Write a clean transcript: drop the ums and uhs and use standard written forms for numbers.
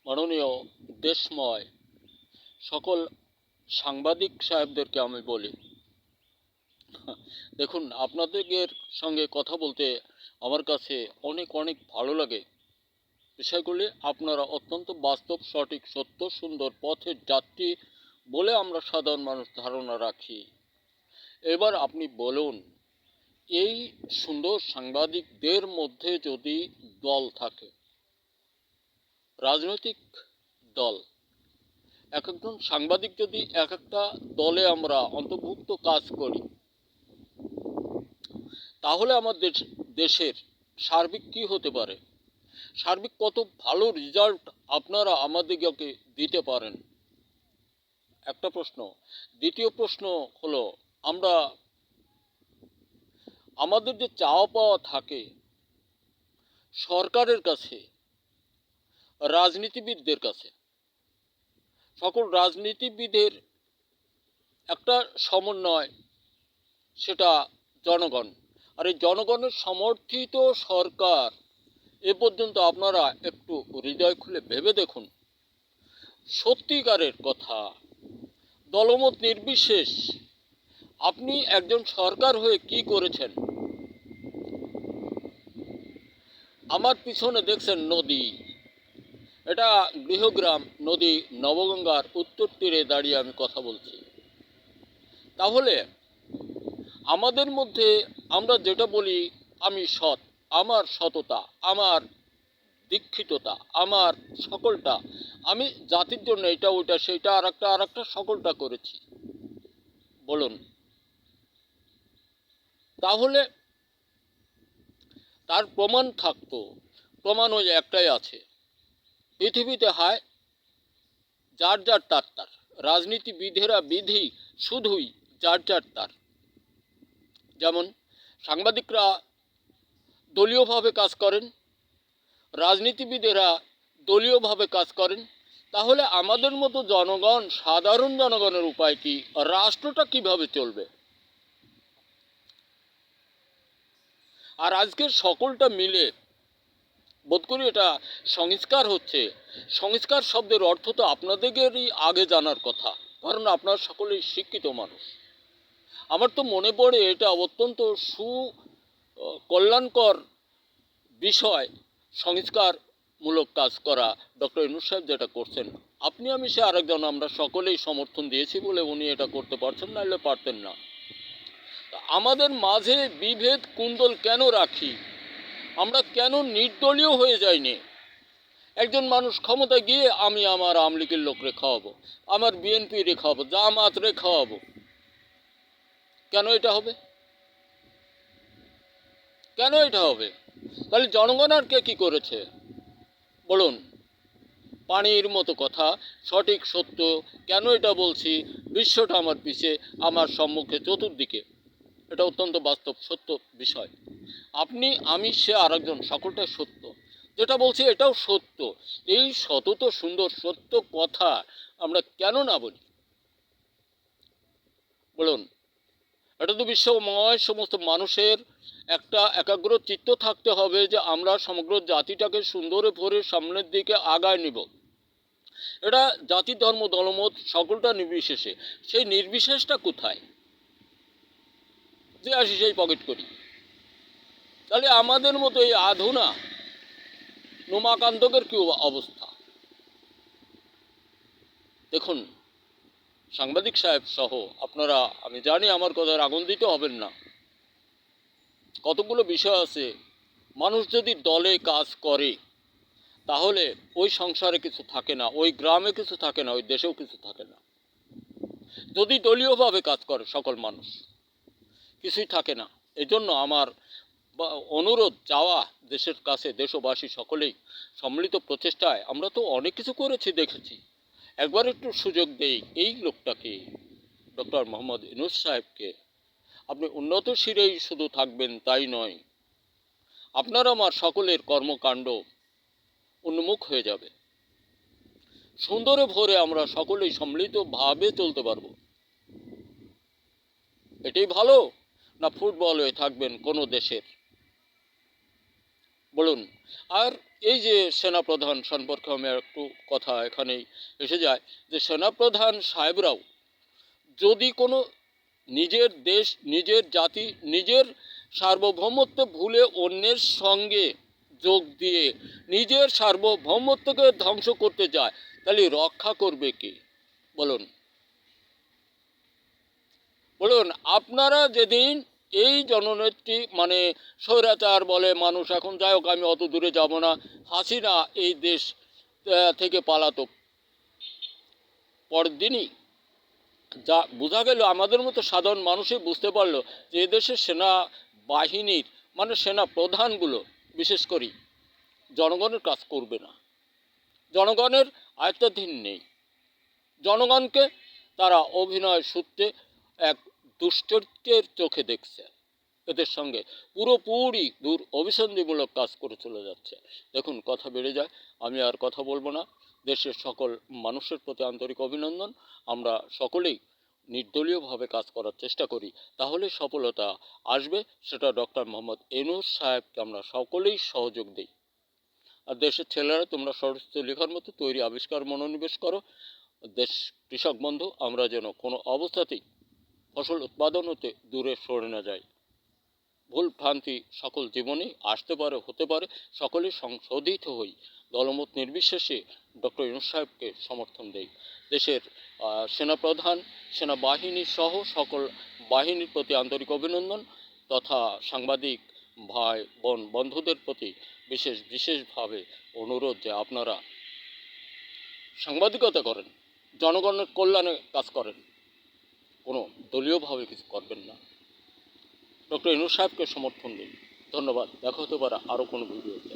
মাননীয় দেশময় সকল সাংবাদিক সাহেবদেরকে আমি বলি, দেখুন, আপনাদের সঙ্গে কথা বলতে আমার কাছে অনেক অনেক ভালো লাগে। বিষয়গুলি আপনারা অত্যন্ত বাস্তব, সঠিক, সত্য, সুন্দর পথের যাত্রী বলে আমরা সাধারণ মানুষ ধারণা রাখি। এবার আপনি বলুন, এই সুন্দর সাংবাদিকদের মধ্যে যদি দল থাকে, রাজনৈতিক দল, এক একজন সাংবাদিক যদি এক একটা দলে আমরা অন্তর্ভুক্ত কাজ করি, তাহলে আমাদের দেশের সার্বিক কি হতে পারে, সার্বিক কত ভালো রেজাল্ট আপনারা আমাদেরকে দিতে পারেন, একটা প্রশ্ন। দ্বিতীয় প্রশ্ন হলো, আমরা আমাদের যে চাওয়া পাওয়া থাকে সরকারের কাছে, রাজনীতিবিদদের কাছে, সকল রাজনীতিবিদের একটা সমন্বয়, সেটা জনগণ। আর এই জনগণের সমর্থিত সরকার এ পর্যন্ত আপনারা একটু হৃদয় খুলে ভেবে দেখুন, সত্যিকারের কথা, দলমত নির্বিশেষ আপনি একজন সরকার হয়ে কি করেছেন। আমার পিছনে দেখছেন নদী, এটা গৃহগ্রাম নদী নবগঙ্গার উত্তর তীরে দাঁড়িয়ে আমি কথা বলছি। তাহলে আমাদের মধ্যে আমরা যেটা বলি, আমি সৎ, আমার সততা, আমার দীক্ষিততা, আমার সকলটা, আমি জাতির জন্য এটা ওইটা সেইটা আর একটা সকলটা করেছি বলুন, তাহলে তার প্রমাণ থাকতো। প্রমাণ ওই একটাই আছে, পৃথিবীতে হয় যার যার তার তার, রাজনীতিবিদেরা বিধি শুধুই যার যার তার। যেমন সাংবাদিকরা দলীয়ভাবে কাজ করেন, রাজনীতিবিদেরা দলীয়ভাবে কাজ করেন। তাহলে আমাদের মতো জনগণ, সাধারণ জনগণের উপায় কি, রাষ্ট্রটা কিভাবে চলবে? আর আজকের সকলটা মিলে বোধ করি এটা সংস্কার হচ্ছে। সংস্কার শব্দের অর্থ তো আপনাদেরই আগে জানার কথা, কারণ আপনারা সকলেই শিক্ষিত মানুষ। আমার তো মনে পড়ে এটা অত্যন্ত কল্যাণকর বিষয়, সংস্কারমূলক কাজ করা ডক্টর ইউনূস সাহেব যেটা করছেন। আপনি আমি সে আরেকজন, আমরা সকলেই সমর্থন দিয়েছি বলে উনি এটা করতে পারছেন, না হলে পারতেন না। আমাদের মাঝে বিভেদ কুন্দল কেন রাখি? আমরা কেন নির্দলীয় হয়ে যাইনি? একজন মানুষ ক্ষমতায় গিয়ে আমি আমার আওয়ামী লীগের লোকরে খাওয়াবো, আমার বিএনপি রে খাওয়াবো, জামাত রে খাওয়াবো, কেন এটা হবে? কেন এটা হবে? তাহলে জনগণ আর কে কি করেছে বলুন? পানির মতো কথা, সঠিক সত্য। কেন এটা বলছি? বিশ্বটা আমার পিছে, আমার সম্মুখে, চতুর্দিকে। এটা অত্যন্ত বাস্তব সত্য বিষয়। আপনি আমি সে আরেকজন, সকলটাই সত্য। যেটা বলছি এটাও সত্য। এই সতত সুন্দর সত্য কথা আমরা কেন না বলি বলুন? এটা তো বিশ্বময় সমস্ত মানুষের একটা একাগ্র চিত্ত থাকতে হবে যে আমরা সমগ্র জাতিটাকে সুন্দরে ভরে সামনের দিকে আগায় নিব। এটা জাতি ধর্ম দলমত সকলটা নির্বিশেষে। সেই নির্বিশেষটা কোথায়? যে আসি সেই পকেট করি। তাহলে আমাদের মতো এই আধুনা নোমাকান্তকের কি অবস্থা দেখুন। সাংবাদিক সাহেব সহ আপনারা, আমি জানি আমার কথার আগুন দিতে হবেন না, কতগুলো বিষয় আছে। মানুষ যদি দলে কাজ করে তাহলে ওই সংসারে কিছু থাকে না, ওই গ্রামে কিছু থাকে না, ওই দেশেও কিছু থাকে না। যদি দলীয়ভাবে কাজ করে সকল মানুষ, কিছুই থাকে না। এই জন্য আমার অনুরোধ, চাওয়া দেশের কাছে, দেশবাসী সকলেই সম্মিলিত প্রচেষ্টায় আমরা তো অনেক কিছু করেছি, দেখেছি। একবার একটু সুযোগ দেই এই লোকটাকে, ডক্টর মোহাম্মদ ইউনূস সাহেবকে। আপনি উন্নত শিরেই শুধু থাকবেন তাই নয়, আপনার আমার সকলের কর্মকাণ্ড উন্মুখ হয়ে যাবে। সুন্দরে ভরে আমরা সকলেই সম্মিলিতভাবে চলতে পারবো। এটাই ভালো, না ফুটবল হয়ে থাকবেন কোনো দেশের বলুন? আর এই যে সেনাপ্রধান সম্পর্কে আমি একটু কথা এখানেই এসে যায় যে সেনাপ্রধান সাহেবরাও যদি কোনো নিজের দেশ, নিজের জাতি, নিজের সার্বভৌমত্ব ভুলে অন্যের সঙ্গে যোগ দিয়ে নিজের সার্বভৌমত্বকে ধ্বংস করতে যায়, তাহলে রক্ষা করবে কে? বলুন বলুন আপনারা যেদিন এই জননেত্রী মানে স্বৈরাচার বলে মানুষ, এখন যাই হোক আমি অত দূরে যাব না, হাসিনা এই দেশ থেকে পালাতো, পরের দিনই যা বোঝা গেল, আমাদের মতো সাধারণ মানুষই বুঝতে পারলো যে এদেশের সেনা বাহিনীর মানে সেনা প্রধানগুলো বিশেষ করে জনগণের কাজ করবে না, জনগণের আয়ত্তাধীন নেই, জনগণকে তারা অভিনয় সূত্রে এক দুশ্চরিত্রের চোখে দেখছে, এদের সঙ্গে পুরোপুরি দূর অভিসন্ধিমূলক কাজ করে চলে যাচ্ছে। দেখুন কথা বেড়ে যায়, আমি আর কথা বলবো না। দেশের সকল মানুষের প্রতি আন্তরিক অভিনন্দন। আমরা সকলেই নির্দলীয়ভাবে কাজ করার চেষ্টা করি, তাহলে সফলতা আসবে। সেটা ডক্টর মোহাম্মদ ইউনূস সাহেবকে আমরা সকলেই সহযোগ দিই। আর দেশের ছেলেরা তোমরা সরস্বতী লেখার মতো তৈরি আবিষ্কার মনোনিবেশ করো। দেশ কৃষক বন্ধু, আমরা যেন কোনো অবস্থাতেই ফসল উৎপাদন হতে দূরে সরে না যাই। ভুল ভ্রান্তি সকল জীবনেই আসতে পারে, হতে পারে, সকলে সংশোধিত হই। দলমত নির্বিশেষে ডক্টর ইউনূস সাহেবকে সমর্থন দেই। দেশের সেনাপ্রধান, সেনাবাহিনী সহ সকল বাহিনীর প্রতি আন্তরিক অভিনন্দন, তথা সাংবাদিক ভাই বোন বন্ধুদের প্রতি বিশেষভাবে অনুরোধ যে আপনারা সাংবাদিকতা করেন, জনগণের কল্যাণে কাজ করেন, কোনো দলীয়ভাবে কিছু করবেন না। ডক্টর ইউনূস সাহেবকে সমর্থন দিন। ধন্যবাদ। দেখা হতে পারে আরও কোনো ভিডিওতে।